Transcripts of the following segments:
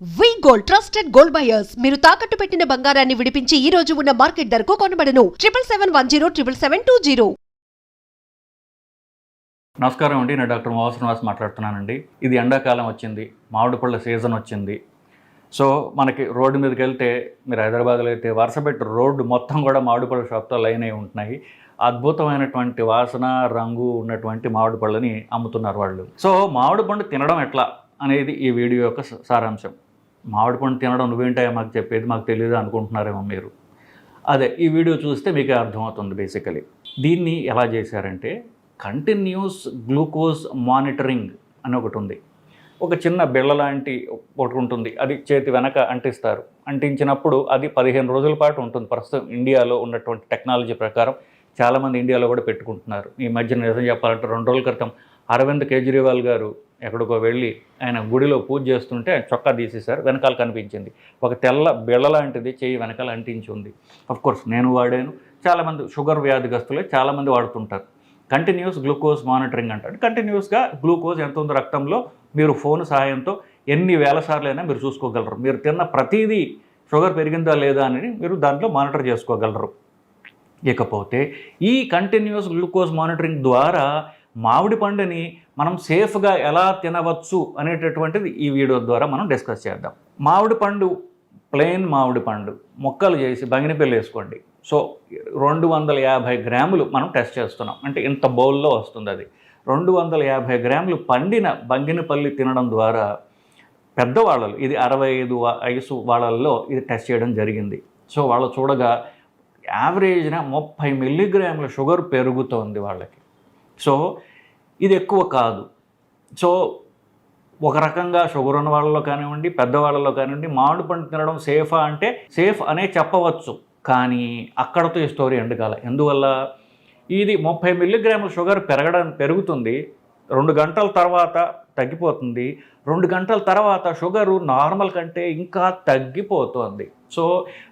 వి gold trusted gold buyers మీరు తాకట్టు పెట్టిన బంగారాన్ని విడిపించి ఈ రోజు ఉన్న మార్కెట్ ధరకు కొనబడను 77710720. నమస్కారం అండి, నేను డాక్టర్ మోహన్ శ్రీనివాస్ మాట్లాడుతున్నానండి. ఇది ఎండాకాలం వచ్చింది, మామిడి పళ్ళ సీజన్ వచ్చింది. సో మనకి రోడ్డు మీదకి వెళ్తే, మీరు హైదరాబాద్లో అయితే వరుసపెట్టి రోడ్డు మొత్తం కూడా మామిడి పళ్ళ షాప్తో లైన్ అయి ఉంటున్నాయి. అద్భుతమైనటువంటి వాసన, రంగు ఉన్నటువంటి మామిడి పళ్ళని అమ్ముతున్నారు వాళ్ళు. సో మామిడి పండు తినడం ఎట్లా అనేది ఈ వీడియో యొక్క సారాంశం. మామిడి పండు తినడం నువ్వేంటాయో మాకు చెప్పేది, మాకు తెలియదు అనుకుంటున్నారేమో మీరు. అదే ఈ వీడియో చూస్తే మీకే అర్థమవుతుంది. బేసికలీ దీన్ని ఎలా చేశారంటే, కంటిన్యూస్ గ్లూకోజ్ మానిటరింగ్ అని ఒకటి ఉంది. ఒక చిన్న బిళ్ళ లాంటి ఒకటి ఉంటుంది, అది చేతి వెనక అంటిస్తారు. అంటించినప్పుడు అది 15 రోజుల పాటు ఉంటుంది. ప్రస్తుతం ఇండియాలో ఉన్నటువంటి టెక్నాలజీ ప్రకారం చాలామంది ఇండియాలో కూడా పెట్టుకుంటున్నారు. ఈ మధ్య నిజం చెప్పాలంటే 2 రోజుల క్రితం అరవింద్ కేజ్రీవాల్ గారు ఎక్కడికో వెళ్ళి ఆయన గుడిలో పూజ చేస్తుంటే చొక్కా తీసేశారు. వెనకాల కనిపించింది ఒక తెల్ల బిళ్ళ లాంటిది చేయి వెనకాల అంటించి ఉంది. అఫ్కోర్స్ నేను వాడాను, చాలామంది షుగర్ వ్యాధిగ్రస్తులే చాలామంది వాడుతుంటారు. కంటిన్యూస్ గ్లూకోజ్ మానిటరింగ్ అంటారు. కంటిన్యూస్గా గ్లూకోజ్ ఎంత ఉందో రక్తంలో మీరు ఫోన్ సహాయంతో ఎన్ని వేల సార్లు అయినా మీరు చూసుకోగలరు. మీరు తిన్న ప్రతిదీ షుగర్ పెరిగిందా లేదా అని మీరు దాంట్లో మానిటర్ చేసుకోగలరు. ఇకపోతే ఈ కంటిన్యూస్ గ్లూకోజ్ మానిటరింగ్ ద్వారా మామిడి పండుని మనం సేఫ్గా ఎలా తినవచ్చు అనేటటువంటిది ఈ వీడియో ద్వారా మనం డిస్కస్ చేద్దాం. మామిడి పండు, ప్లెయిన్ మామిడి పండు ముక్కలు చేసి బంగినపల్లి వేసుకోండి. సో 250 గ్రాములు మనం టెస్ట్ చేస్తున్నాం, అంటే ఇంత బౌల్లో వస్తుంది. అది 250 గ్రాములు పండిన బంగినపల్లి తినడం ద్వారా పెద్దవాళ్ళలో, ఇది 65 వయసు వాళ్ళల్లో ఇది టెస్ట్ చేయడం జరిగింది. సో వాళ్ళు చూడగా యావరేజ్న 30 మిల్లీగ్రాముల షుగర్ పెరుగుతోంది వాళ్ళకి. సో ఇది ఎక్కువ కాదు. సో ఒక రకంగా షుగర్ ఉన్న వాళ్ళలో కానివ్వండి, పెద్దవాళ్ళలో కానివ్వండి, మామిడి పండు తినడం సేఫా అంటే సేఫ్ అనే చెప్పవచ్చు. కానీ అక్కడతో ఈ స్టోరీ ఎండుకాల. ఎందువల్ల ఇది 30 మిల్లీగ్రాముల షుగర్ పెరుగుతుంది, 2 గంటల తర్వాత తగ్గిపోతుంది, 2 గంటల తర్వాత షుగరు నార్మల్ కంటే ఇంకా తగ్గిపోతుంది. సో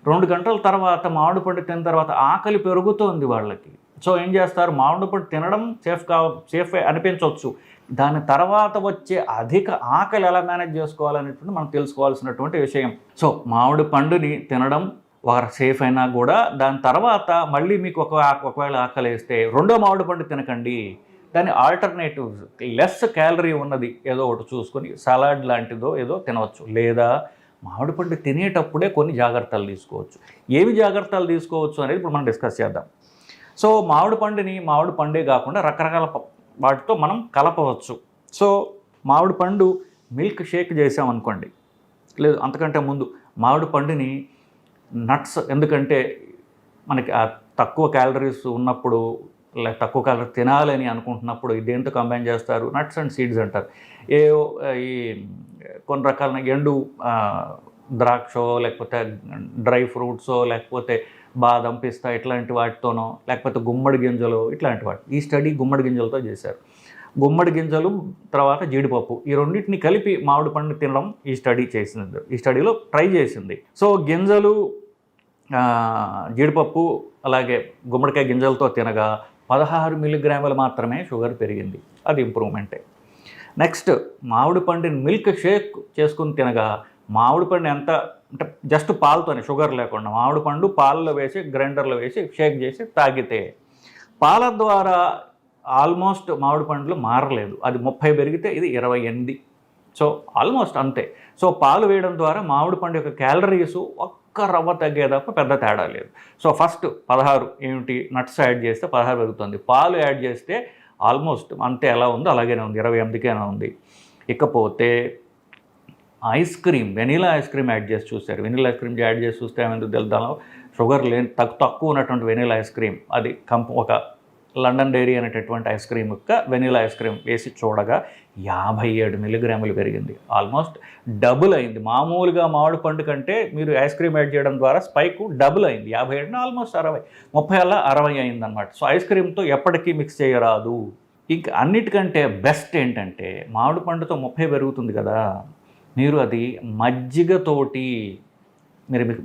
2 గంటల తర్వాత మామిడి పండు తిన్న తర్వాత ఆకలి పెరుగుతోంది వాళ్ళకి. సో ఏం చేస్తారు, మామిడి పండు తినడం సేఫ్ అనిపించవచ్చు, దాని తర్వాత వచ్చే అధిక ఆకలి ఎలా మేనేజ్ చేసుకోవాలనేటువంటి మనం తెలుసుకోవాల్సినటువంటి విషయం. సో మామిడి పండుని తినడం సేఫ్ అయినా కూడా దాని తర్వాత మళ్ళీ మీకు ఒకవేళ ఆకలి వేస్తే రెండో మామిడి పండు తినకండి. దాని ఆల్టర్నేటివ్ లెస్ క్యాలరీ ఉన్నది ఏదో ఒకటి చూసుకొని సలాడ్ లాంటిదో ఏదో తినవచ్చు. లేదా మామిడి పండు తినేటప్పుడే కొన్ని జాగ్రత్తలు తీసుకోవచ్చు. ఏవి జాగ్రత్తలు తీసుకోవచ్చు అనేది ఇప్పుడు మనం డిస్కస్ చేద్దాం. సో మామిడి పండుని మామిడి పండే కాకుండా రకరకాల వాటితో మనం కలపవచ్చు. సో మామిడి పండు మిల్క్ షేక్ చేసామనుకోండి, లేదు అంతకంటే ముందు మామిడి పండుని నట్స్, ఎందుకంటే మనకి తక్కువ క్యాలరీస్ ఉన్నప్పుడు, తక్కువ క్యాలరీ తినాలని అనుకుంటున్నప్పుడు దేంతో కంబైన్ చేస్తారు, నట్స్ అండ్ సీడ్స్ అంటారు. ఈ కొన్ని రకాల ఎండు ద్రాక్షో, లేకపోతే డ్రై ఫ్రూట్సో, లేకపోతే బాదం, పిస్తా ఇట్లాంటి వాటితోనో, లేకపోతే గుమ్మడి గింజలు ఇట్లాంటి వాటి. ఈ స్టడీ గుమ్మడి గింజలతో చేశారు. గుమ్మడి గింజలు తర్వాత జీడిపప్పు, ఈ రెండింటిని కలిపి మామిడి పండు తినడం ఈ స్టడీ చేసింది, ఈ స్టడీలో ట్రై చేసింది. సో గింజలు, జీడిపప్పు అలాగే గుమ్మడికాయ గింజలతో తినగా 16 మిల్లీగ్రాములు మాత్రమే షుగర్ పెరిగింది. అది ఇంప్రూవ్మెంటే. నెక్స్ట్ మామిడి పండుని మిల్క్ షేక్ చేసుకుని తినగా మామిడి పండు ఎంత అంటే జస్ట్ పాలతోనే, షుగర్ లేకుండా మామిడి పండు పాలలో వేసి గ్రైండర్లో వేసి షేక్ చేసి తాగితే పాల ద్వారా ఆల్మోస్ట్ మామిడి పండ్లు మారలేదు. అది 30 పెరిగితే ఇది 28. సో ఆల్మోస్ట్ అంతే. సో పాలు వేయడం ద్వారా మామిడి పండు యొక్క క్యాలరీస్ ఒక్క రవ్వ తగ్గే తప్ప పెద్ద తేడా లేదు. సో ఫస్ట్ 16 ఏమిటి, నట్స్ యాడ్ చేస్తే 16 పెరుగుతుంది, పాలు యాడ్ చేస్తే ఆల్మోస్ట్ అంతే ఎలా ఉందో అలాగేనే ఉంది, 28కేనా ఉంది. ఇకపోతే ice cream, vanilla ice cream add చేసి చూస్తారు. వెనీలా ఐస్ క్రీమ్ యాడ్ చేసి చూస్తే ఏమైందో తెలుద్దాం, షుగర్ లేని తక్కువ ఉన్నటువంటి వెనీలా ఐస్ క్రీమ్, అది ఒక లండన్ డైరీ అనేటటువంటి ఐస్ క్రీమ్ యొక్క వెనీలా ఐస్ క్రీమ్ వేసి చూడగా 57 మిల్లీగ్రాములు పెరిగింది. ఆల్మోస్ట్ డబుల్ అయింది. మామూలుగా మామిడి పండు కంటే మీరు ఐస్ క్రీమ్ యాడ్ చేయడం ద్వారా స్పైక్ డబుల్ అయింది. 57 ఆల్మోస్ట్ 60, 30 అలా 60 అయిందనమాట. సో ఐస్ క్రీమ్తో ఎప్పటికీ మిక్స్ చేయరాదు. ఇంక అన్నిటికంటే బెస్ట్ ఏంటంటే, మామిడి పండుతో 30 పెరుగుతుంది కదా, మీరు అది మజ్జిగతోటి,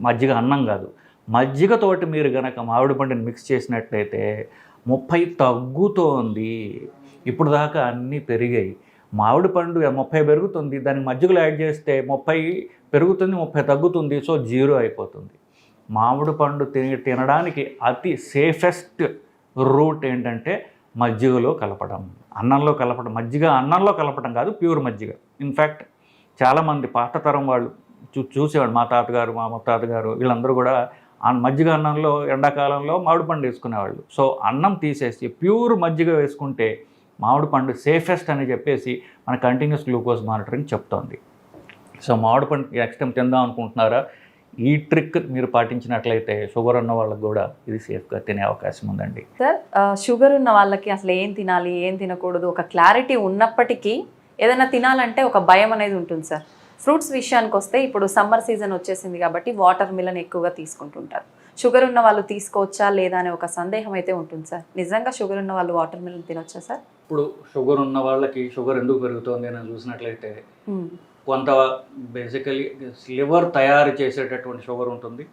మజ్జిగ అన్నం కాదు, మజ్జిగతోటి మీరు కనుక మామిడి పండుని మిక్స్ చేసినట్లయితే 30 తగ్గుతోంది. ఇప్పుడు దాకా అన్నీ పెరిగాయి. మామిడి పండు 30 పెరుగుతుంది, దానికి మజ్జిగలో యాడ్ చేస్తే 30 పెరుగుతుంది, 30 తగ్గుతుంది, సో 0 అయిపోతుంది. మామిడి పండు తినడానికి అతి సేఫెస్ట్ రూట్ ఏంటంటే మజ్జిగలో కలపడం, అన్నంలో కలపడం. మజ్జిగ అన్నంలో కలపడం కాదు, ప్యూర్ మజ్జిగ. ఇన్ఫ్యాక్ట్ చాలామంది పాత తరం వాళ్ళు చూసేవాడు, మా తాతగారు, మా ముత్తాతగారు, వీళ్ళందరూ కూడా మజ్జిగ అన్నంలో ఎండాకాలంలో మామిడి పండు వేసుకునేవాళ్ళు. సో అన్నం తీసేసి ప్యూర్ మజ్జిగ వేసుకుంటే మామిడి పండు సేఫెస్ట్ అని చెప్పేసి మన కంటిన్యూస్ గ్లూకోజ్ మానిటరింగ్ చెప్తోంది. సో మామిడి పండు నెక్స్ట్ టైం తిందాం అనుకుంటున్నారా, ఈ ట్రిక్ మీరు పాటించినట్లయితే షుగర్ ఉన్న వాళ్ళకి కూడా ఇది సేఫ్గా తినే అవకాశం ఉందండి. సార్, షుగర్ ఉన్న వాళ్ళకి అసలు ఏం తినాలి, ఏం తినకూడదు ఒక క్లారిటీ ఉన్నప్పటికీ ఏదైనా తినాలంటే ఒక భయం అనేది ఉంటుంది సార్. ఫ్రూట్స్ విషయానికి వస్తే ఇప్పుడు సమ్మర్ సీజన్ వచ్చేసింది కాబట్టి వాటర్ మిలన్ ఎక్కువగా తీసుకుంటుంటారు. షుగర్ ఉన్న వాళ్ళు తీసుకోవచ్చా లేదా అనే ఒక సందేహం అయితే ఉంటుంది సార్. నిజంగా షుగర్ ఉన్న వాళ్ళు వాటర్ మిలన్ తినొచ్చా సార్? ఇప్పుడు షుగర్ ఉన్న వాళ్ళకి షుగర్ ఎందుకు పెరుగుతుంది అని చూసినట్లయితే కొంత బేసికలీ లివర్ తయారు చేసేటటువంటి షుగర్ ఉంటుంది,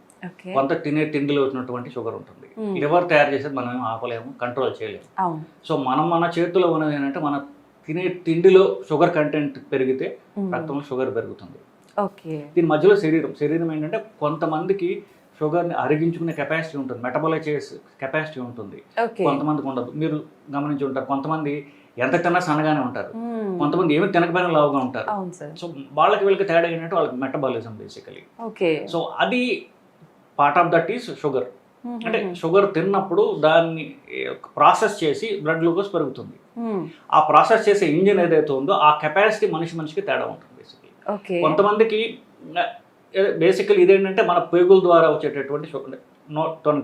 కొంత తినే తిండిలో వచ్చినటువంటి షుగర్ ఉంటుంది. లివర్ తయారు చేసేది మనం ఆపలేము, కంట్రోల్ చేయలేము. సో మన చేతిలో ఉన్నది ఏంటంటే మన తినే తిండిలో షుగర్ కంటెంట్ పెరిగితే రక్తంలో షుగర్ పెరుగుతుంది. దీని మధ్యలో శరీరం ఏంటంటే కొంతమందికి షుగర్ని అరిగించుకునే కెపాసిటీ ఉంటుంది, మెటబాలైజ్ చేసే కెపాసిటీ ఉంటుంది, కొంతమందికి ఉండదు. మీరు గమనించి ఉంటారు, కొంతమంది ఎంత తిన్నా సన్నగానే ఉంటారు, కొంతమంది ఏమి తినకపోయినా లావుగా ఉంటారు. సో వీళ్ళకి తేడా ఏంటంటే వాళ్ళకి మెటబాలిజం బేసికలీ. సో అది part of that is sugar. అంటే షుగర్ తిన్నప్పుడు దాన్ని ప్రాసెస్ చేసి బ్లడ్ గ్లూకోజ్ పెరుగుతుంది. ఆ ప్రాసెస్ చేసే ఇంజిన్ ఏదైతే ఉందో ఆ కెపాసిటీ మనిషికి తేడా ఉంటుంది బేసికలీ. కొంతమందికి బేసికలీ ఇదేంటంటే మన పేగుల ద్వారా వచ్చేటటువంటి షుగర్,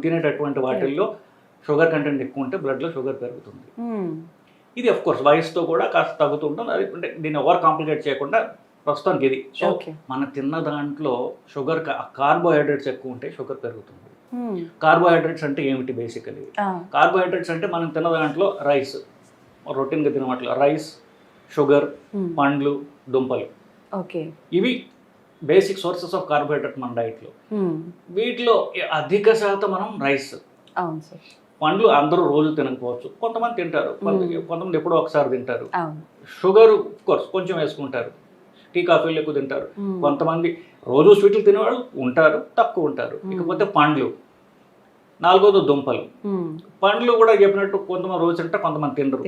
తినేటటువంటి వాటిల్లో షుగర్ కంటెంట్ ఎక్కువ ఉంటే బ్లడ్లో షుగర్ పెరుగుతుంది. ఇది అఫ్ కోర్స్ వయసుతో కూడా కాస్త తగ్గుతూ ఉంటుంది. అది అంటే దీన్ని ఓవర్ కాంప్లికేట్ చేయకుండా ప్రస్తుతానికి ఇది. సో మన తిన్న దాంట్లో షుగర్ కార్బోహైడ్రేట్స్ ఎక్కువ ఉంటే షుగర్ పెరుగుతుంది. కార్బోహైడ్రేట్స్ అంటే ఏమిటి బేసికలీ? కార్బోహైడ్రేట్స్ అంటే మనం తిన్న దాంట్లో రైస్, రొటీన్గా తినట్లు రైస్, షుగర్, పండ్లు, దుంపలు, ఇవి బేసిక్ సోర్సెస్ ఆఫ్ కార్బోహైడ్రేట్ మన డైట్లో. వీటిలో అధిక శాతం మనం రైస్. పండ్లు అందరూ రోజు తినకపోవచ్చు, కొంతమంది తింటారు, కొంతమంది ఎప్పుడో ఒకసారి తింటారు. షుగర్ కోర్స్ కొంచెం వేసుకుంటారు, టీ కాఫీలు ఎక్కువ తింటారు. కొంతమంది రోజు స్వీట్లు తినేవాళ్ళు ఉంటారు, తక్కువ ఉంటారు. ఇకపోతే పండ్లు, నాలుగోది దుంపలు. పండ్లు కూడా చెప్పినట్టు కొంతమంది రోజు తింటారు, కొంతమంది తినరు.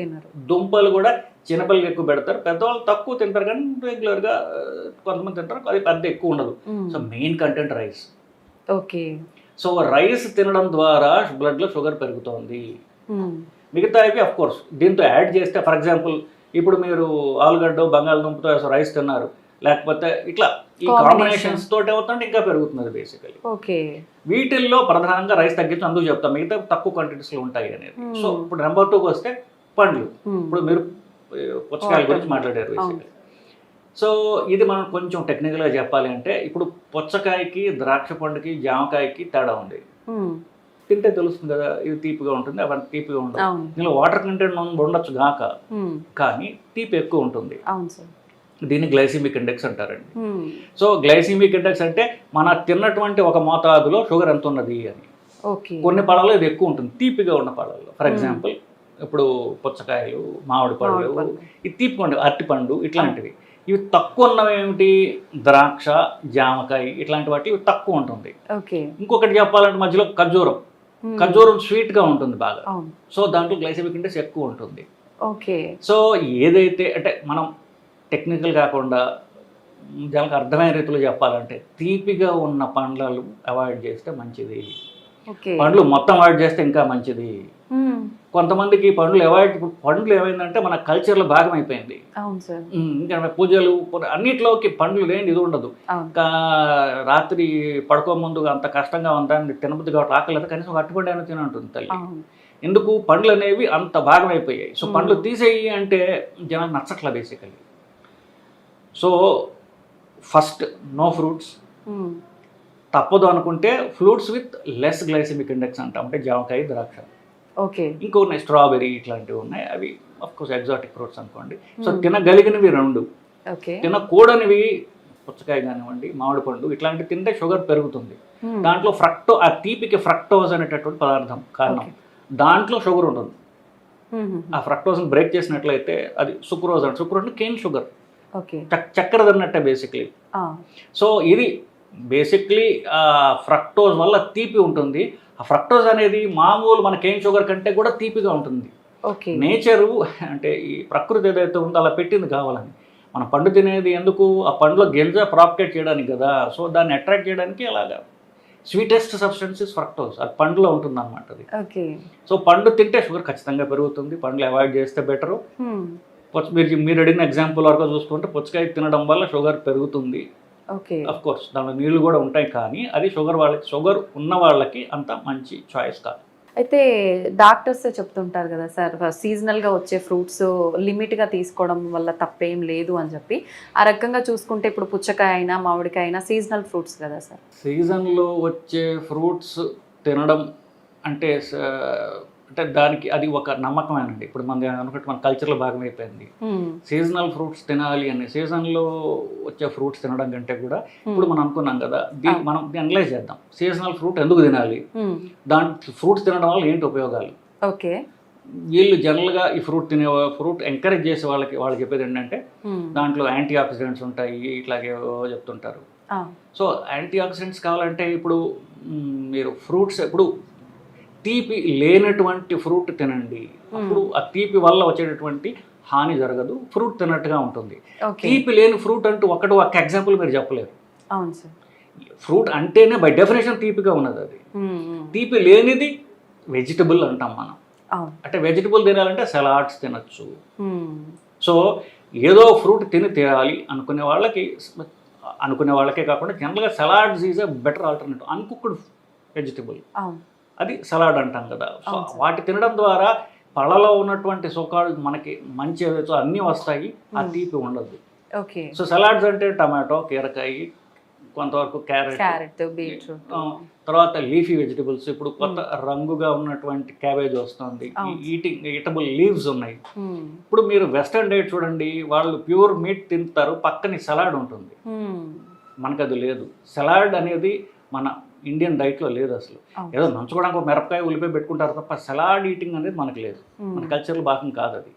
దుంపలు కూడా చిన్నపిల్లలు ఎక్కువ పెడతారు, పెద్దవాళ్ళు తక్కువ తింటారు, కానీ రెగ్యులర్గా కొంతమంది తింటారు, అది పెద్ద ఎక్కువ ఉండదు. So main content rice. So rice తినడం ద్వారా బ్లడ్లో షుగర్ పెరుగుతోంది. మిగతావి అఫ్ కోర్స్ దీంతో యాడ్ చేస్తే, ఫర్ ఎగ్జాంపుల్ ఇప్పుడు మీరు ఆలుగడ్డ, బంగాళదుంపతో రైస్ తిన్నారు, లేకపోతే ఇట్లా ఈ కాంబినేషన్స్ తోటి అవుతుంటే ఇంకా పెరుగుతుంది బేసికలీ. వీటిల్లో ప్రధానంగా రైస్ తగ్గించి అందుకు చెప్తాం, మిగతా తక్కువ క్వాంటిటీస్లో ఉంటాయి అనేది. సో ఇప్పుడు నెంబర్ 2కి వస్తే పండ్లు. ఇప్పుడు మీరు పుచ్చకాయల గురించి మాట్లాడారు బేసికలీ. సో ఇది మనం కొంచెం టెక్నికల్గా చెప్పాలి అంటే, ఇప్పుడు పుచ్చకాయకి, ద్రాక్ష పండుకి, జామకాయకి తేడా ఉంది. తింటే తెలుస్తుంది కదా, ఇది తీపిగా ఉంటుంది, అవన్నీ తీపిగా ఉండదు. దీనిలో వాటర్ కంటెంట్ ఉండొచ్చు గాక, కానీ తీపి ఎక్కువ ఉంటుంది. దీన్ని గ్లైసిమిక్ ఇండెక్స్ అంటారండి. సో గ్లైసిమిక్ ఇండెక్స్ అంటే మన తిన్నటువంటి ఒక మోతాదులో షుగర్ ఎంత ఉన్నది అని. కొన్ని పళ్ళలో ఇది ఎక్కువ ఉంటుంది, తీపిగా ఉన్న పళ్ళలో. ఫర్ ఎగ్జాంపుల్ ఇప్పుడు పుచ్చకాయలు, మామిడి పళ్ళు, ఇది తీపిగా ఉండే అరటిపండు, ఇట్లాంటివి. ఇవి తక్కువ ఉన్నవి ఏమిటి? ద్రాక్ష, జామకాయ, ఇట్లాంటి వాటి ఇవి తక్కువ ఉంటుంది. ఇంకొకటి చెప్పాలంటే మధ్యలో ఖర్జూరం స్వీట్గా ఉంటుంది బాగా. సో దాంట్లో గ్లైసెమిక్ ఇండెక్స్ ఎక్కువ ఉంటుంది. సో ఏదైతే అంటే మనం టెక్నికల్ కాకుండా జనాలకు అర్థమయ్యే రీతిలో చెప్పాలంటే, తీపిగా ఉన్న పండ్లను అవాయిడ్ చేస్తే మంచిది. పండ్లు మొత్తం అవాయిడ్ చేస్తే ఇంకా మంచిది. కొంతమందికి పండ్లు ఏమైందంటే మన కల్చర్లో భాగం అయిపోయింది. ఇంకా పూజలు అన్నిట్లోకి పండ్లు లేని ఇది ఉండదు. రాత్రి పడుకో ముందు అంత కష్టంగా ఉందని తినబుద్ధి కాబట్టి ఆకలేదు, కనీసం అట్టుపండు అయినా తినంటుంది తల్లి. ఎందుకు? పండ్లు అనేవి అంత భాగం అయిపోయాయి. సో పండ్లు తీసేయి అంటే జనాలు నచ్చట్ల basically. So first no fruits, తప్పదు అనుకుంటే fruits with less glycemic index అంటాం, అంటే జామకాయ, ద్రాక్ష. ఇంకో ఉన్నాయి స్ట్రాబెర్రీ, ఇట్లాంటివి ఉన్నాయి, అవి అఫ్కోర్స్ ఎగ్జాటిక్ ఫ్రూట్స్ అనుకోండి. సో తినగలిగినవి 2, తినకూడనివి పుచ్చకాయ కానివ్వండి, మామిడి పండు, ఇట్లాంటివి తింటే షుగర్ పెరుగుతుంది. దాంట్లో ఆ తీపికి ఫ్రక్టోజ్ అనేటటువంటి పదార్థం కారణం, దాంట్లో షుగర్ ఉంటుంది. ఆ ఫ్రక్టోజ్ని బ్రేక్ చేసినట్లయితే అది సుక్రోజ్ అంటే సుక్రోజ్ అంటే కేన్ షుగర్, ఓకే. చక్కెర తిన్నట్టే బేసిక్లీ. సో ఇది బేసిక్లీ ఫ్రక్టోజ్ వల్ల తీపి ఉంటుంది. ఆ ఫ్రక్టోజ్ అనేది మామూలు మన కేన్ షుగర్ కంటే కూడా తీపిగా ఉంటుంది. ఓకే. నేచరు అంటే ఈ ప్రకృతి ఏదైతే ఉందో అలా పెట్టింది కావాలని. మనం పండు తినేది ఎందుకు? ఆ పండులో గింజ ప్రాపకేట్ చేయడానికి కదా. సో దాన్ని అట్రాక్ట్ చేయడానికి అలాగా స్వీటెస్ట్ సబ్స్టెన్స్ ఇస్ ఫ్రక్టోజ్. అది పండులో ఉంటుంది అనమాట అది. ఓకే. సో పండు తింటే షుగర్ ఖచ్చితంగా పెరుగుతుంది. పండ్లు అవాయిడ్ చేస్తే బెటరు. మీరు అడిగిన ఎగ్జాంపుల్ వరకు చూసుకుంటే పుచ్చకాయ తినడం వల్ల షుగర్ పెరుగుతుంది. ఓకే. అఫ్ కోర్స్ దాంట్లో నీళ్లు కూడా ఉంటాయి, కానీ అది షుగర్ ఉన్న వాళ్ళకి అంత మంచి చాయిస్ కాదు. అయితే డాక్టర్స్ చెప్తుంటారు కదా సార్, సీజనల్గా వచ్చే ఫ్రూట్స్ లిమిట్గా తీసుకోవడం వల్ల తప్పేం లేదు అని చెప్పి. ఆ రకంగా చూసుకుంటే ఇప్పుడు పుచ్చకాయ అయినా మామిడికాయ అయినా సీజనల్ ఫ్రూట్స్ కదా సార్. సీజన్లో వచ్చే ఫ్రూట్స్ తినడం అంటే అంటే దానికి అది ఒక నమ్మకమేనండి. ఇప్పుడు మన అనుకుంటే మన కల్చర్లో భాగమైపోయింది సీజనల్ ఫ్రూట్స్ తినాలి అని. సీజన్లో వచ్చే ఫ్రూట్స్ తినడం కంటే కూడా ఇప్పుడు మనం అనుకున్నాం కదా, మనం అనలైజ్ చేద్దాం. సీజనల్ ఫ్రూట్ ఎందుకు తినాలి, దాంట్లో ఫ్రూట్స్ తినడం వల్ల ఏంటి ఉపయోగాలు. ఓకే. వీళ్ళు జనరల్గా ఈ ఫ్రూట్ ఎంకరేజ్ చేసే వాళ్ళు చెప్పేది ఏంటంటే దాంట్లో యాంటీ ఆక్సిడెంట్స్ ఉంటాయి, ఇట్లాగే చెప్తుంటారు. సో యాంటీ ఆక్సిడెంట్స్ కావాలంటే ఇప్పుడు మీరు ఫ్రూట్స్ ఇప్పుడు తీపి లేనటువంటి ఫ్రూట్ తినండి, అప్పుడు ఆ తీపి వల్ల వచ్చేటటువంటి హాని జరగదు, ఫ్రూట్ తిన్నట్టుగా ఉంటుంది. తీపి లేని ఫ్రూట్ అంటూ ఒక ఎగ్జాంపుల్ మీరు చెప్పలేరు. అవును సార్. ఫ్రూట్ అంటేనే బై డెఫినేషన్ తీపిగా ఉన్నది. అది తీపి లేనిది వెజిటబుల్ అంటాం మనం. అంటే వెజిటబుల్ తినాలంటే సలాడ్స్ తినచ్చు. సో ఏదో ఫ్రూట్ తినాలి అనుకునే వాళ్ళకే కాకుండా జనరల్గా salads is a better alternative. Uncooked vegetable అది సలాడ్ అంటాం కదా. సో వాటి తినడం ద్వారా పళ్ళలో ఉన్నటువంటి సుఖాలు మనకి మంచి ఏదైతే అన్నీ వస్తాయి, ఆ తీపి ఉండదు. ఓకే. సో సలాడ్స్ అంటే టమాటో, కీరకాయ, కొంతవరకు క్యారెట్, బీట్రూట్, తర్వాత లీఫీ వెజిటబుల్స్. ఇప్పుడు కొత్త రంగుగా ఉన్నటువంటి క్యాబేజ్ వస్తుంది, ఈటబుల్ లీవ్స్ ఉన్నాయి. ఇప్పుడు మీరు వెస్టర్న్ డైట్ చూడండి, వాళ్ళు ప్యూర్ మీట్ తింటారు, పక్కని సలాడ్ ఉంటుంది. మనకు అది లేదు. సలాడ్ అనేది మన ఇండియన్ డైట్లో లేదు అసలు. ఏదో నంచుకోవడానికి ఒక మిరపకాయ ఉల్లిపాయ పెట్టుకుంటారు తప్ప సలాడ్ ఈటింగ్ అనేది మనకు లేదు, మన కల్చర్లో భాగం కాదు అది.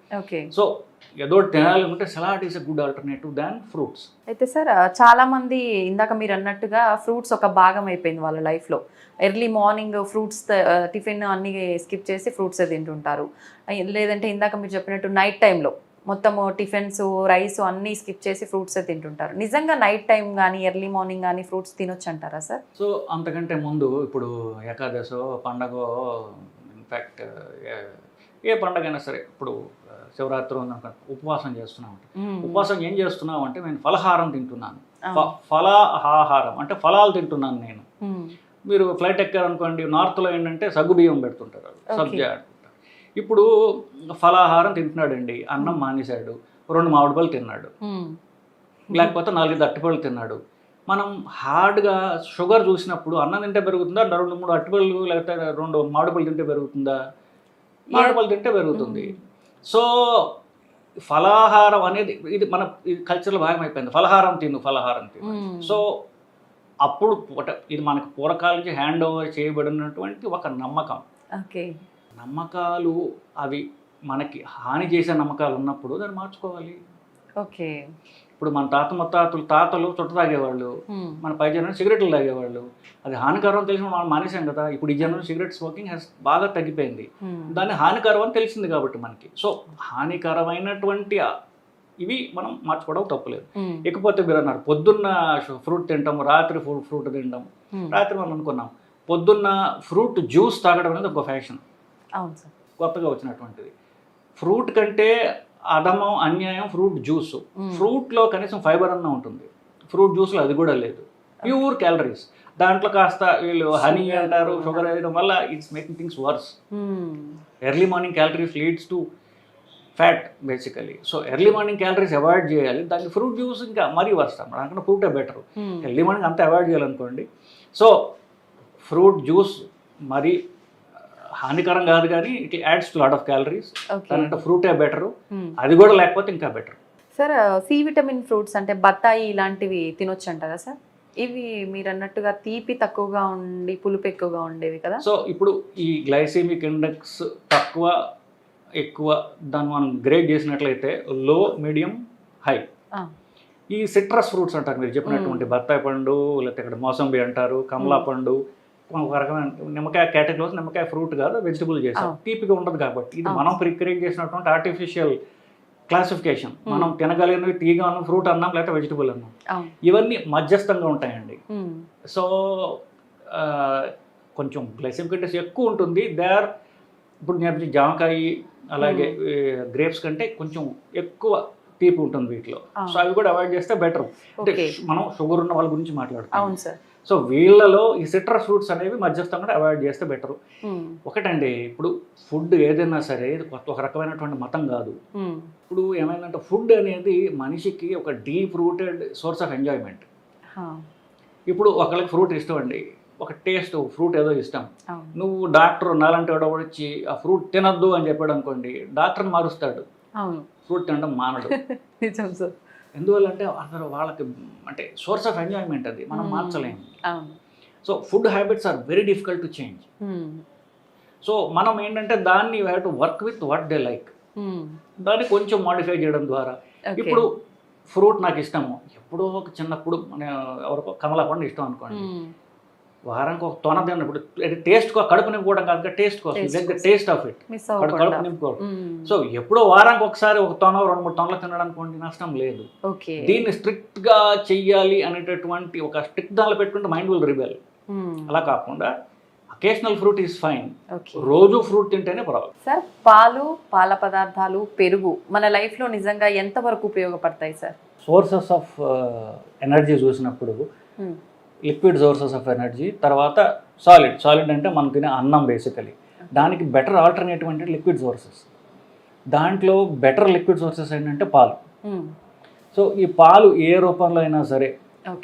సో ఏదో తినాలి అంటే salad is a good alternative than fruits. అయితే సార్ చాలా మంది ఇందాక మీరు అన్నట్టుగా ఫ్రూట్స్ ఒక భాగం అయిపోయింది వాళ్ళ లైఫ్లో. ఎర్లీ మార్నింగ్ ఫ్రూట్స్ టిఫిన్ అన్ని స్కిప్ చేసి ఫ్రూట్స్ తింటుంటారు. లేదంటే ఇందాక మీరు చెప్పినట్టు నైట్ టైంలో మొత్తము టిఫిన్స్ రైస్ అన్నీ స్కిప్ చేసి ఫ్రూట్స్ తింటుంటారు. నిజంగా నైట్ టైం కానీ ఎర్లీ మార్నింగ్ కానీ ఫ్రూట్స్ తినొచ్చు అంటారా సార్? సో అంతకంటే ముందు ఇప్పుడు ఏకాదశో పండగో, ఇన్ఫ్యాక్ట్ ఏ పండగైనా సరే, ఇప్పుడు శివరాత్రి ఉపవాసం చేస్తున్నాం. ఉపవాసం ఏం చేస్తున్నాం అంటే నేను ఫలహారం తింటున్నాను. ఫలాహారం అంటే ఫలాలు తింటున్నాను నేను. మీరు ఫ్లైట్ ఎక్కారనుకోండి, నార్త్లో ఏంటంటే సగ్గుబియ్యం పెడుతుంటారు, సబ్జా. ఇప్పుడు ఫలాహారం తింటున్నాడండి, అన్నం మానేశాడు, 2 మామిడి పళ్ళు తిన్నాడు, లేకపోతే 4 అరటిపళ్ళు తిన్నాడు. మనం హార్డ్గా షుగర్ చూసినప్పుడు అన్నం తింటే పెరుగుతుందా, 2-3 అరటిపళ్ళు లేకపోతే 2 మామిడి పళ్ళు తింటే పెరుగుతుందా? మామిడి పళ్ళు తింటే పెరుగుతుంది. సో ఫలాహారం అనేది ఇది మన కల్చర్లో భాగం అయిపోయింది. ఫలహారం తిను. సో అప్పుడు ఇది మనకు పూర్వకాలం నుంచి హ్యాండ్ ఓవర్ చేయబడినటువంటి ఒక నమ్మకం. నమ్మకాలు అవి మనకి హాని చేసే నమ్మకాలు ఉన్నప్పుడు దాన్ని మార్చుకోవాలి. ఓకే. ఇప్పుడు మన తాతలు చుట్ట తాగేవాళ్ళు, మన పై జనరేషన్ సిగరెట్లు తాగేవాళ్ళు. అది హానికరం తెలిసిన మనం మానేసాం కదా. ఇప్పుడు ఈ జనరేషన్ సిగరెట్ స్మోకింగ్ బాగా తగ్గిపోయింది. దాన్ని హానికరం అని తెలిసింది కాబట్టి మనకి. సో హానికరమైనటువంటి ఇవి మనం మార్చుకోవడం తప్పులేదు. ఇకపోతే మీరు అన్నారు పొద్దున్న ఫ్రూట్ తింటాం, రాత్రి ఫ్రూట్ తింటాం. రాత్రి మనం అనుకున్నాం పొద్దున్న ఫ్రూట్ జ్యూస్ తాగడం అనేది ఒక ఫ్యాషన్. అవును సార్. కొత్తగా వచ్చినటువంటిది. ఫ్రూట్ కంటే అధమం అన్యాయం ఫ్రూట్ జ్యూస్. ఫ్రూట్లో కనీసం ఫైబర్ అన్న ఉంటుంది, ఫ్రూట్ జ్యూస్లో అది కూడా లేదు. Pure calories. దాంట్లో కాస్త వీళ్ళు హనీ అంటారు, షుగర్ వేయడం వల్ల it's making things worse. Early morning calories leads to fat basically. So early morning calories avoid చేయాలి. దానికి ఫ్రూట్ జ్యూస్ ఇంకా మరీ వస్తాం, దానికన్నా ఫ్రూటే బెటర్. ఎర్లీ మార్నింగ్ అంతా అవాయిడ్ చేయాలనుకోండి. సో ఫ్రూట్ జ్యూస్ మరీ హానికరం కాదు, కానీ it adds to lot of calories. దాంట్లో ఫ్రూటే బెటరు, అది కూడా లేకపోతే ఇంకా better. Sir C vitamin fruits అంటే బత్తాయి ఇలాంటివి తినొచ్చు అంటారా సార్? ఇవి మీరు అన్నట్టుగా తీపి తక్కువగా ఉండి పులుపు ఎక్కువగా ఉండేవి కదా. సో ఇప్పుడు ఈ గ్లైసెమిక్ ఇండెక్స్ తక్కువ ఎక్కువ దాన్ని మనం గ్రేడ్ చేసినట్లయితే లో, మీడియం, హై. ఈ సిట్రస్ ఫ్రూట్స్ అంటారు మీరు చెప్పినటువంటి బత్తాయి పండు, లేకపోతే ఇక్కడ మోసంబి అంటారు, కమలా పండు, ఒక రకమైన నిమ్మకాయ కేటగిరీలో నిమ్మకాయ ఫ్రూట్ కాదు, వెజిటబుల్ చేసాం, తీపిగా ఉండదు కాబట్టి. ఇది మనం క్రియేట్ చేసినటువంటి ఆర్టిఫిషియల్ క్లాసిఫికేషన్. మనం తినగలిగినవి తీగ అన్నం, ఫ్రూట్ అన్నాం, లేకపోతే వెజిటబుల్ అన్నాం, ఇవన్నీ మధ్యస్థంగా ఉంటాయండి. సో కొంచెం గ్లైసెమిక్ ఇండెక్స్ ఎక్కువ ఉంటుంది. ఇప్పుడు నేను జామకాయ అలాగే గ్రేప్స్ కంటే కొంచెం ఎక్కువ తీపి ఉంటుంది వీటిలో. సో అవి కూడా అవాయిడ్ చేస్తే బెటర్. అంటే మనం షుగర్ ఉన్న వాళ్ళ గురించి మాట్లాడుతాం. సో వీళ్ళలో ఈ సిట్రస్ ఫ్రూట్స్ అనేవి మధ్యస్థంగా అవాయిడ్ చేస్తే బెటర్. ఒకటండి, ఇప్పుడు ఫుడ్ ఏదైనా సరే ఒక రకమైనటువంటి మతం కాదు. ఇప్పుడు ఏమైందంటే ఫుడ్ అనేది మనిషికి ఒక deep rooted source of enjoyment. ఇప్పుడు ఒకళ్ళకి ఫ్రూట్ ఇష్టం అండి, ఒక టేస్ట్ ఫ్రూట్ ఏదో ఇష్టం. నువ్వు డాక్టర్ నాలంటి వాడు వచ్చి ఆ ఫ్రూట్ తినద్దు అని చెప్పాడు అనుకోండి, డాక్టర్ని మారుస్తాడు, ఫ్రూట్ తినడం మానడు. ఎందువల్ల అంటే అసలు వాళ్ళకి అంటే సోర్స్ ఆఫ్ ఎంజాయ్మెంట్ అది మనం మార్చలేము. So food habits are very difficult to change. So మనం ఏంటంటే దాన్ని you have to work with what they like. దాన్ని కొంచెం మాడిఫై చేయడం ద్వారా. ఇప్పుడు ఫ్రూట్ నాకు ఇష్టము, ఎప్పుడో ఒక చిన్నప్పుడు ఎవరికో కమలా పండు ఇష్టం అనుకోండి, వారానికి ఒక తొన తిన్నప్పుడు టేస్ట్ కడుపు నింపుకోవడం కాదు, టేస్ట్ కోసం, టేస్ట్ ఆఫ్ ఇట్, కడుపు నింపుకోవడం. సో ఎప్పుడో వారానికి ఒకసారి ఒక తొన 2-3 తొనలు తినడానికి నష్టం లేదు. దీన్ని స్ట్రిక్ట్ గా చెయ్యాలి అనేటటువంటి ఒక స్ట్రిక్ట్ దానిలో పెట్టుకుంటే మైండ్ విల్ రిబెల్. అలా కాకుండా అకేషనల్ ఫ్రూట్ ఈస్ ఫైన్, రోజు ఫ్రూట్ తింటేనే పర్వాలేదు. సార్, పాలు, పాల పదార్థాలు, పెరుగు మన లైఫ్ లో నిజంగా ఎంత వరకు ఉపయోగపడతాయి సార్? సోర్సెస్ ఆఫ్ ఎనర్జీ చూసినప్పుడు లిక్విడ్ సోర్సెస్ ఆఫ్ ఎనర్జీ, తర్వాత సాలిడ్ అంటే మనం తినే అన్నం బేసికలీ. దానికి బెటర్ ఆల్టర్నేటివ్ అంటే లిక్విడ్ సోర్సెస్. దాంట్లో బెటర్ లిక్విడ్ సోర్సెస్ ఏంటంటే పాలు. సో ఈ పాలు ఏ రూపంలో అయినా సరే,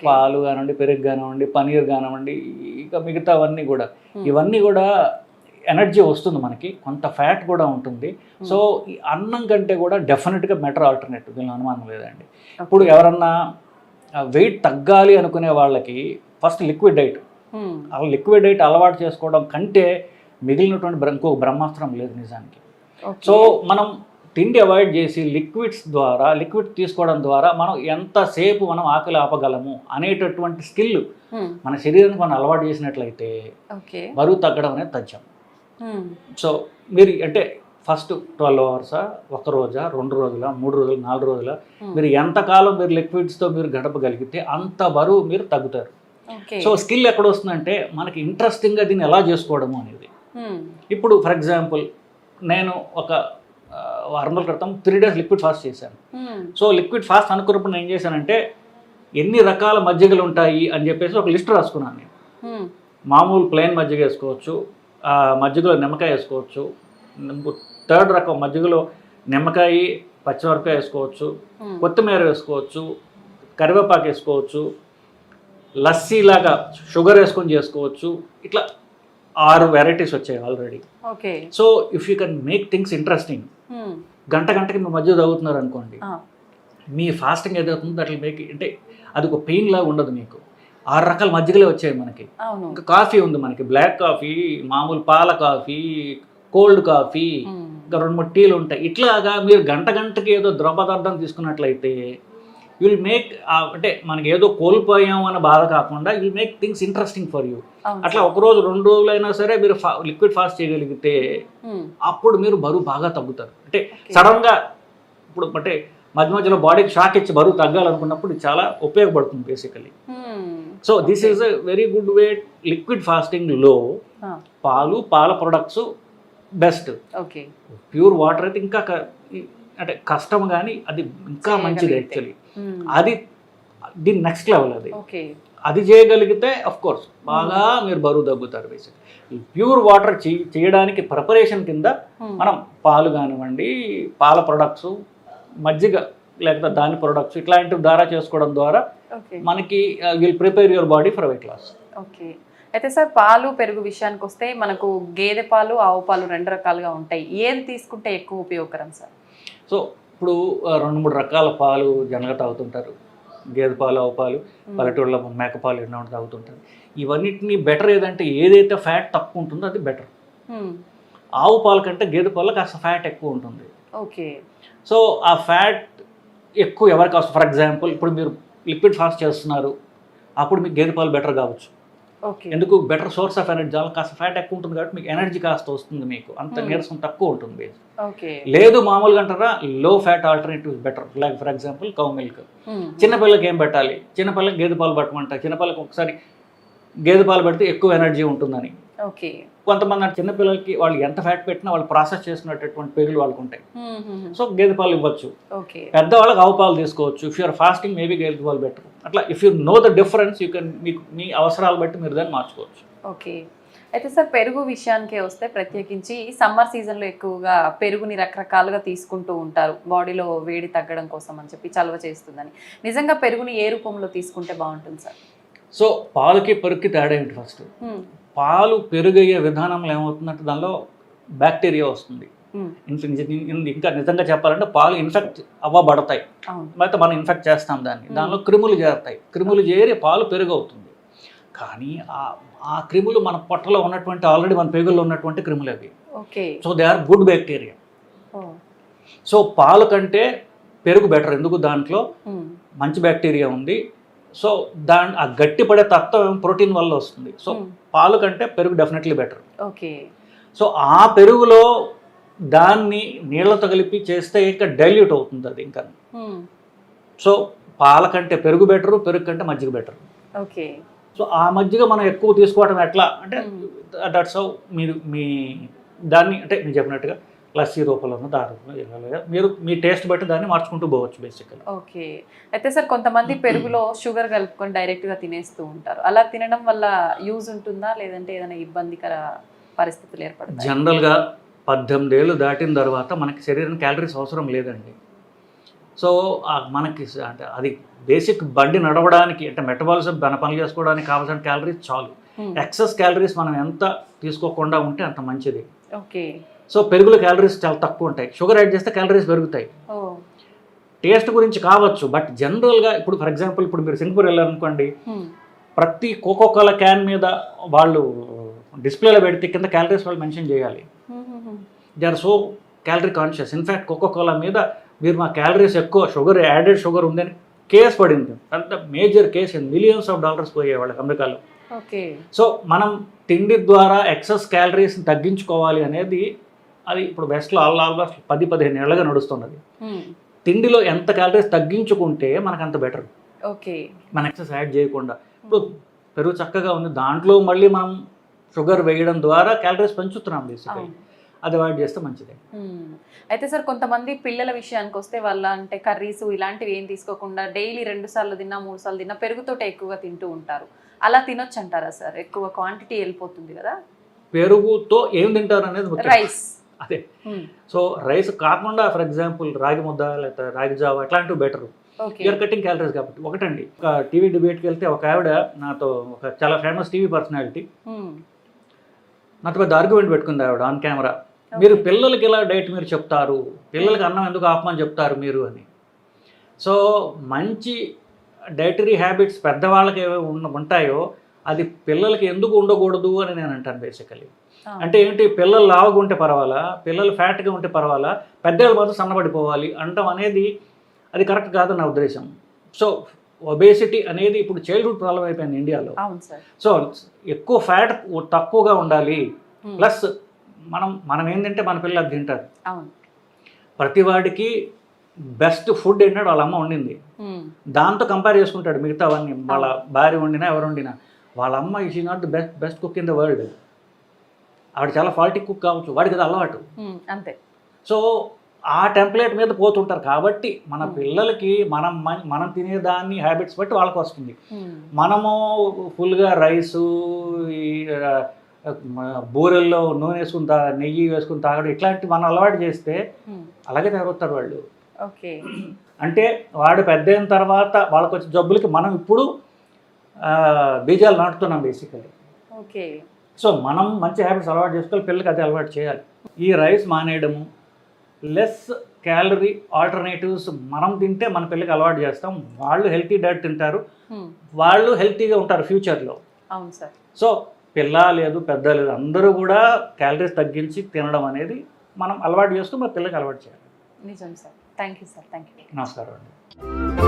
పాలు కానివ్వండి, పెరుగు కానివ్వండి, పనీర్ కానివ్వండి, ఇక మిగతావన్నీ కూడా, ఇవన్నీ కూడా ఎనర్జీ వస్తుంది మనకి, కొంత ఫ్యాట్ కూడా ఉంటుంది. సో ఈ అన్నం కంటే కూడా డెఫినెట్గా బెటర్ ఆల్టర్నేటివ్, దీనిలో అనుమానం లేదండి. ఇప్పుడు ఎవరన్నా వెయిట్ తగ్గాలి అనుకునే వాళ్ళకి ఫస్ట్ లిక్విడ్ డైట్, అలా లిక్విడ్ డైట్ అలవాటు చేసుకోవడం కంటే మిగిలినటువంటి ఇంకొక బ్రహ్మాస్త్రం లేదు నిజానికి. సో మనం తిండి అవాయిడ్ చేసి లిక్విడ్ తీసుకోవడం ద్వారా మనం ఎంతసేపు మనం ఆకలి ఆపగలము అనేటటువంటి స్కిల్ మన శరీరానికి మనం అలవాటు చేసినట్లయితే బరువు తగ్గడం అనేది తథ్యం. సో మీరు అంటే ఫస్ట్ 12 hours, ఒక రోజా, 2 రోజుల, 3 రోజులు, 4 రోజుల, మీరు ఎంతకాలం మీరు లిక్విడ్స్తో మీరు గడపగలిగితే అంత బరువు మీరు తగ్గుతారు. సో స్కిల్ ఎక్కడ వస్తుందంటే మనకి ఇంట్రెస్టింగ్గా దీన్ని ఎలా చేసుకోవడము అనేది. ఇప్పుడు ఫర్ ఎగ్జాంపుల్ నేను ఒక 6 రోజుల క్రితం 3 days లిక్విడ్ ఫాస్ట్ చేశాను. సో లిక్విడ్ ఫాస్ట్ అనుకున్నప్పుడు నేను ఏం చేశానంటే ఎన్ని రకాల మజ్జిగలు ఉంటాయి అని చెప్పేసి ఒక లిస్ట్ రాసుకున్నాను నేను. మామూలు ప్లెయిన్ మజ్జిగ వేసుకోవచ్చు, మజ్జిగలో నిమ్మకాయ వేసుకోవచ్చు, 3rd రకం మజ్జిగలో నిమ్మకాయ, పచ్చిమిరపకాయ వేసుకోవచ్చు, కొత్తిమీర వేసుకోవచ్చు, కరివేపాకు వేసుకోవచ్చు, లస్సీలాగా షుగర్ వేసుకొని చేసుకోవచ్చు. ఇట్లా 6 వెరైటీస్ వచ్చాయి already. So if you can make things interesting, గంటకి మీ మధ్య తాగుతున్నారు అనుకోండి, మీ ఫాస్టింగ్ ఏదవుతుందో అట్లా మేక్ అంటే అది ఒక పెయిన్ లాగా ఉండదు. మీకు 6 రకాల మజ్జిగలే వచ్చాయి మనకి. ఇంకా కాఫీ ఉంది మనకి, బ్లాక్ కాఫీ, మామూలు పాల కాఫీ, కోల్డ్ కాఫీ, ఇంకా 2-3 టీలు ఉంటాయి. ఇట్లాగా మీరు గంటకి ఏదో ద్రవ పదార్థం తీసుకున్నట్లయితే విల్ మేక్ అంటే మనకి ఏదో కోల్పోయాం అన్న బాధ కాకుండా will make things interesting for you. అట్లా 1 రోజు 2 రోజులైనా సరే మీరు లిక్విడ్ ఫాస్ట్ చేయగలిగితే అప్పుడు మీరు బరువు బాగా తగ్గుతారు. అంటే సడన్గా ఇప్పుడు అంటే మధ్యలో బాడీకి షాక్ ఇచ్చి బరువు తగ్గాలనుకున్నప్పుడు చాలా ఉపయోగపడుతుంది basically. So this is a very good way. Liquid ఫాస్టింగ్లో పాల ప్రొడక్ట్స్ బెస్ట్. ప్యూర్ వాటర్ అయితే ఇంకా అంటే కష్టం, కానీ అది ఇంకా మంచిది యాక్చువల్లీ. అది దీని నెక్స్ట్ లెవెల్. అది చేయగలిగితే అఫ్ కోర్స్ బాగా మీరు బరువు తగ్గుతారు. బేసిక్ ప్యూర్ వాటర్ చేయడానికి ప్రిపరేషన్ కింద మనం పాలు కానివ్వండి, పాల ప్రొడక్ట్స్, మజ్జిగ లేకపోతే దాని ప్రొడక్ట్స్ ఇట్లాంటివి ద్వారా చేసుకోవడం ద్వారా మనకి will prepare your body for weight loss. అయితే సార్, పాలు పెరుగు విషయానికి వస్తే మనకు గేదె పాలు, ఆవు పాలు 2 రకాలుగా ఉంటాయి. ఏది తీసుకుంటే ఎక్కువ ఉపయోగకరం సార్? సో ఇప్పుడు 2-3 రకాల పాలు జనరల్గా తాగుతుంటారు. గేదె పాలు, ఆవు పాలు, పల్లెటూళ్ళలో మేకపాలు ఎన్నో తాగుతుంటారు. ఇవన్నిటిని బెటర్ ఏదంటే ఏదైతే ఫ్యాట్ తక్కువ ఉంటుందో అది బెటర్. ఆవు పాల కంటే గేదె పాలలో కాస్త ఫ్యాట్ ఎక్కువ ఉంటుంది. ఓకే. సో ఆ ఫ్యాట్ ఎక్కువ ఎవరికి వస్తుంది? ఫర్ ఎగ్జాంపుల్ ఇప్పుడు మీరు లిక్విడ్ ఫాస్ట్ చేస్తున్నారు, అప్పుడు మీకు గేదె పాలు బెటర్ కావచ్చు. ఓకే. ఎందుకు? బెటర్ సోర్స్ ఆఫ్ ఎనర్జీ, దానిలో కాస్త ఫ్యాట్ ఎక్కువ ఉంటుంది కాబట్టి మీకు ఎనర్జీ కాస్త వస్తుంది, మీకు అంత నీరసం తక్కువ ఉంటుంది. ఓకే. లేదు మామూలుగా అంటారా లో fat alternative better. Like for example cow milk. చిన్నపిల్లలకి ఏం పెట్టాలి? చిన్నపిల్లలకి గేదె పాలు పట్టమంటారు. చిన్నపిల్లలకి ఒకసారి గేదె పాలు పెడితే ఎక్కువ ఎనర్జీ ఉంటుందని. ఓకే. కొంతమంది చిన్నపిల్లలకి వాళ్ళు ఎంత ఫ్యాట్ పెట్టినా వాళ్ళు ప్రాసెస్ చేసుకునేటటువంటి పేగులు వాళ్ళకు ఉంటాయి. సో గేదె పాలు ఇవ్వచ్చు. ఓకే. పెద్దవాళ్ళకి ఆవు పాలు తీసుకోవచ్చు. ఇఫ్ యూఆర్ ఫాస్టింగ్ మేబీ గేదె పాలు బెటర్. అట్లా if you know the difference you can మీకు మీ అవసరాలు బట్టి మీరు దాన్ని మార్చుకోవచ్చు. ఓకే. అయితే సార్ పెరుగు విషయానికే వస్తే ప్రత్యేకించి సమ్మర్ సీజన్లో ఎక్కువగా పెరుగుని రకరకాలుగా తీసుకుంటూ ఉంటారు, బాడీలో వేడి తగ్గడం కోసం అని చెప్పి, చలవ చేస్తుందని. నిజంగా పెరుగుని ఏ రూపంలో తీసుకుంటే బాగుంటుంది సార్? సో పాలకి పెరుగుకి తేడా ఏంటి? ఫస్ట్ పాలు పెరుగయ్యే విధానంలో ఏమవుతుందంటే దానిలో బ్యాక్టీరియా వస్తుంది. ఇంకా నిజంగా చెప్పాలంటే పాలు ఇన్ఫెక్ట్ అవ్వబడతాయి, అయితే మనం ఇన్ఫెక్ట్ చేస్తాం దాన్ని. దానిలో క్రిములు చేరుతాయి, క్రిములు చేరి పాలు పెరుగు అవుతుంది. కానీ ఆ క్రిములు మన పొట్టలో ఉన్నటువంటి ఆల్రెడీ మన పేగుల్లో ఉన్నటువంటి క్రిములు అవి. So they are good bacteria. So పాలు కంటే పెరుగు బెటర్. ఎందుకు? దాంట్లో మంచి బ్యాక్టీరియా ఉంది. సో ఆ గట్టి పడే తత్వం ప్రోటీన్ వల్ల వస్తుంది. సో పాలు కంటే పెరుగు డెఫినెట్లీ బెటర్. ఓకే. సో ఆ పెరుగులో దాన్ని నీళ్ళతో కలిపి చేస్తే ఇంకా డైల్యూట్ అవుతుంది అది ఇంకా. సో పాల కంటే పెరుగు బెటరు, పెరుగు కంటే మజ్జిగ బెటర్. ఓకే. సో ఆ మజ్జిగ మనం ఎక్కువ తీసుకోవడం ఎట్లా అంటే దట్స్ హౌ మీరు మీ దాన్ని అంటే నేను చెప్పినట్టుగా లస్సీ రూపంలో దారులో మీరు మీ టేస్ట్ బట్టి దాన్ని మార్చుకుంటూ పోవచ్చు బేసికల్లీ. ఓకే. అయితే సార్ కొంతమంది పెరుగులో షుగర్ కలుపుకొని డైరెక్ట్గా తినేస్తూ ఉంటారు. అలా తినడం వల్ల యూజ్ ఉంటుందా, లేదంటే ఏదైనా ఇబ్బందికర పరిస్థితులు ఏర్పడతాయి? జనరల్గా 18 ఏళ్ళు దాటిన తర్వాత మనకి శరీరం క్యాలరీస్ అవసరం లేదండి. సో మనకి అంటే అది బేసిక్ బండి నడవడానికి అంటే మెటబాలిజం పనులు చేసుకోవడానికి కావాల్సిన క్యాలరీస్ చాలు. ఎక్సెస్ క్యాలరీస్ మనం ఎంత తీసుకోకుండా ఉంటే అంత మంచిది. ఓకే. సో పెరుగులో క్యాలరీస్ చాలా తక్కువ ఉంటాయి. షుగర్ యాడ్ చేస్తే క్యాలరీస్ పెరుగుతాయి. టేస్ట్ గురించి కావచ్చు, బట్ జనరల్గా ఇప్పుడు ఫర్ ఎగ్జాంపుల్ ఇప్పుడు మీరు సింగపూర్ వెళ్ళారనుకోండి, ప్రతి కోకోకోలా క్యాన్ మీద వాళ్ళు డిస్ప్లేలో పెడితే కింద క్యాలరీస్ వాళ్ళు మెన్షన్ చేయాలి. They are so calorie conscious. In fact Coca Cola మీద మీరు మా క్యాలరీస్ ఎక్కువ, షుగర్ యాడెడ్ షుగర్ ఉందని కేసు పడింది. అంత major case, millions of dollars పోయాయి వాళ్ళకి అమెరికాలో. సో మనం తిండి ద్వారా ఎక్సెస్ క్యాలరీస్ని తగ్గించుకోవాలి అనేది అది ఇప్పుడు బెస్ట్లో ఆల్మోస్ట్ 10-15 ఏళ్ళగా నడుస్తున్నది. తిండిలో ఎంత క్యాలరీస్ తగ్గించుకుంటే మనకు అంత బెటర్. ఓకే. మన ఎక్సెస్ యాడ్ చేయకుండా. ఇప్పుడు పెరుగు చక్కగా ఉంది, దాంట్లో మళ్ళీ మనం షుగర్ వేయడం ద్వారా క్యాలరీస్ పెంచుతున్నాం బేసిక్గా. అది అవాయిడ్ చేస్తే మంచిదే. అయితే సార్ కొంతమంది పిల్లల విషయానికి వస్తే వాళ్ళ అంటే కర్రీస్ ఇలాంటివి ఏం తీసుకోకుండా డైలీ 2 సార్లు తిన్నా 3 సార్లు తిన్నా పెరుగుతోటే ఎక్కువగా తింటూ ఉంటారు. అలా తినొచ్చు అంటారా సార్? ఎక్కువ క్వాంటిటీ వెళ్ళిపోతుంది కదా. పెరుగుతో ఏం తింటారు అనేది రైస్. అదే. సో రైస్ కాకుండా ఫర్ ఎగ్జాంపుల్ రాగి ముద్ద లేదా రాగి జావ ఇట్లాంటివి బెటర్. యూఆర్ కటింగ్ క్యాలరీస్ కాబట్టి. ఒకటండి, ఒక టీవీ డిబేట్కి వెళ్తే ఒక ఆవిడ నాతో, ఒక చాలా ఫేమస్ టీవీ పర్సనాలిటీ, నాతో పెద్ద ఆర్గ్యుమెంట్ పెట్టుకుంది ఆవిడ ఆన్ కెమెరా. మీరు పిల్లలకి ఇలా డైట్ మీరు చెప్తారు, పిల్లలకి అన్నం ఎందుకు ఆపమని చెప్తారు మీరు అని. సో మంచి డైటరీ హ్యాబిట్స్ పెద్దవాళ్ళకి ఏవి ఉంటాయో అది పిల్లలకి ఎందుకు ఉండకూడదు అని నేను అంటాను బేసికలీ. అంటే ఏంటి, పిల్లలు లావుగా ఉంటే పర్వాలా, పిల్లలు ఫ్యాట్గా ఉంటే పర్వాలా, పెద్దవాళ్ళు మాత్రం సన్నబడిపోవాలి అంటాం అనేది అది కరెక్ట్ కాదు నా ఉద్దేశం. సో ఒబేసిటీ అనేది ఇప్పుడు చైల్డ్హుడ్ ప్రాబ్లం అయిపోయింది ఇండియాలో. సో ఎక్కువ ఫ్యాట్ తక్కువగా ఉండాలి, ప్లస్ మనం ఏంటంటే మన పిల్లలు అది తింటారు. ప్రతి వాడికి బెస్ట్ ఫుడ్ ఏంటంటే వాళ్ళ అమ్మ వండింది, దాంతో కంపేర్ చేసుకుంటాడు మిగతావన్నీ. వాళ్ళ భార్య వండినా ఎవరు వండినా వాళ్ళ అమ్మ is not the best cook in the world. ఆవిడ చాలా ఫాల్టీ కుక్ కావచ్చు, వాడికి అది అలవాటు అంతే. సో ఆ టెంప్లెట్ మీద పోతుంటారు. కాబట్టి మన పిల్లలకి మనం తినేదాన్ని హ్యాబిట్స్ బట్టి వాళ్ళకి వస్తుంది. మనము ఫుల్గా రైసు, బూరెల్లో నూనె వేసుకుని నెయ్యి వేసుకుని తాగడం ఇట్లాంటివి మనం అలవాటు చేస్తే అలాగే తయారవుతారు వాళ్ళు. ఓకే. అంటే వాడు పెద్ద అయిన తర్వాత వాళ్ళకి వచ్చే జబ్బులకి మనం ఇప్పుడు బీజాలు నాటుతున్నాం బేసికలీ. ఓకే. సో మనం మంచి హ్యాబిట్స్ అలవాటు చేసుకోవాలి, పిల్లలకి అదే అలవాటు చేయాలి. ఈ రైస్ మానేయడము, లెస్ క్యాలరీ ఆల్టర్నేటివ్స్ మనం తింటే మన పిల్లలకి అలవాటు చేస్తాం. వాళ్ళు హెల్తీ డైట్ తింటారు, వాళ్ళు హెల్తీగా ఉంటారు ఫ్యూచర్లో. అవును సార్. సో పిల్ల లేదు పెద్ద లేదు అందరూ కూడా క్యాలరీస్ తగ్గించి తినడం అనేది మనం అలవాటు చేస్తూ మా పిల్లకి అలవాటు చేయాలి. నిజం sir. Thank you sir. Thank you. నమస్కారం అండి.